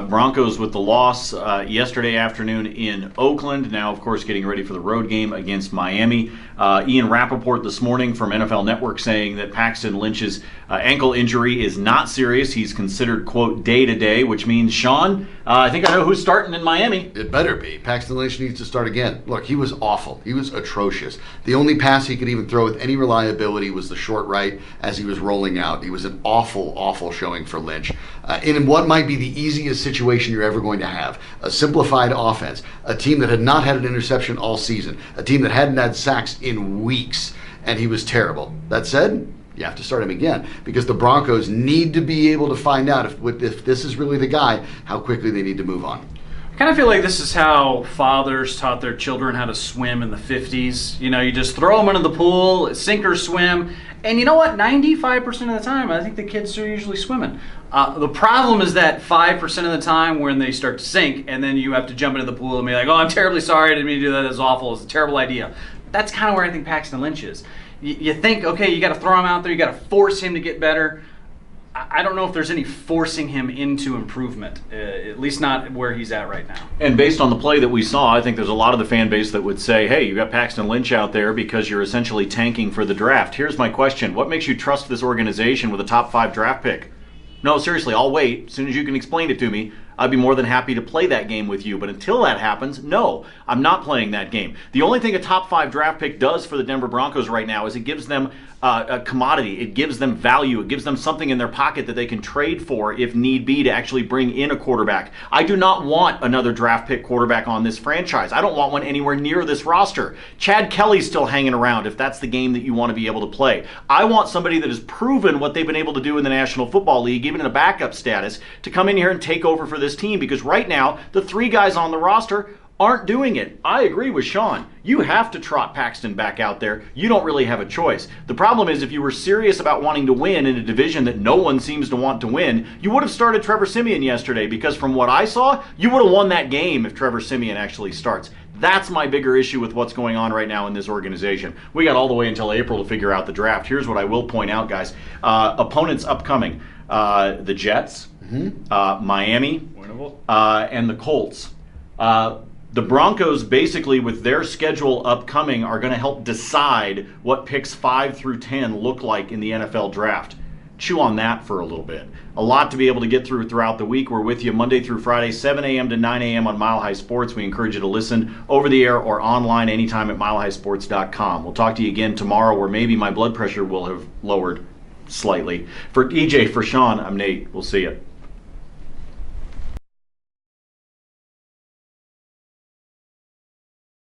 Broncos with the loss yesterday afternoon in Oakland. Now, of course, getting ready for the road game against Miami. Ian Rappaport this morning from NFL Network saying that Paxton Lynch's ankle injury is not serious. He's considered, quote, day-to-day, which means, Shawn, I think I know who's starting in Miami. It better be. Paxton Lynch needs to start again. Look, he was awful. He was atrocious. The only pass he could even throw with any reliability was the short right as he was rolling out. He was an awful, awful showing for Lynch. In what might be the easiest situation you're ever going to have. A simplified offense. A team that had not had an interception all season. A team that hadn't had sacks in weeks. And he was terrible. That said, you have to start him again because the Broncos need to be able to find out if this is really the guy, how quickly they need to move on. I kind of feel like this is how fathers taught their children how to swim in the 50s. You know, you just throw them into the pool, sink or swim, and you know what? 95% of the time, I think the kids are usually swimming. The problem is that 5% of the time when they start to sink, and then you have to jump into the pool and be like, oh, I'm terribly sorry, I didn't mean to do that, that's awful, it's a terrible idea. That's kind of where I think Paxton Lynch is. You think, okay, you got to throw him out there, you got to force him to get better. I don't know if there's any forcing him into improvement, at least not where he's at right now. And based on the play that we saw, I think there's a lot of the fan base that would say, hey, you got Paxton Lynch out there because you're essentially tanking for the draft. Here's my question. What makes you trust this organization with a top 5 draft pick? No, seriously, I'll wait. As soon as you can explain it to me, I'd be more than happy to play that game with you. But until that happens, no, I'm not playing that game. The only thing a top 5 draft pick does for the Denver Broncos right now is it gives them a commodity. It gives them value. It gives them something in their pocket that they can trade for if need be to actually bring in a quarterback. I do not want another draft pick quarterback on this franchise. I don't want one anywhere near this roster. Chad Kelly's still hanging around if that's the game that you want to be able to play. I want somebody that has proven what they've been able to do in the National Football League, even in a backup status, to come in here and take over for this team, because right now the 3 guys on the roster aren't doing it. I agree with Shawn. You have to trot Paxton back out there. You don't really have a choice. The problem is if you were serious about wanting to win in a division that no one seems to want to win, you would have started Trevor Siemian yesterday, because from what I saw, you would have won that game if Trevor Siemian actually starts. That's my bigger issue with what's going on right now in this organization. We got all the way until April to figure out the draft. Here's what I will point out, guys. Opponents upcoming. The Jets, Miami, and the Colts. The Broncos, basically, with their schedule upcoming, are going to help decide what picks 5 through 10 look like in the NFL draft. Chew on that for a little bit. A lot to be able to get through throughout the week. We're with you Monday through Friday, 7 a.m. to 9 a.m. on Mile High Sports. We encourage you to listen over the air or online anytime at milehighsports.com. We'll talk to you again tomorrow, where maybe my blood pressure will have lowered slightly. For EJ, for Shawn, I'm Nate. We'll see you.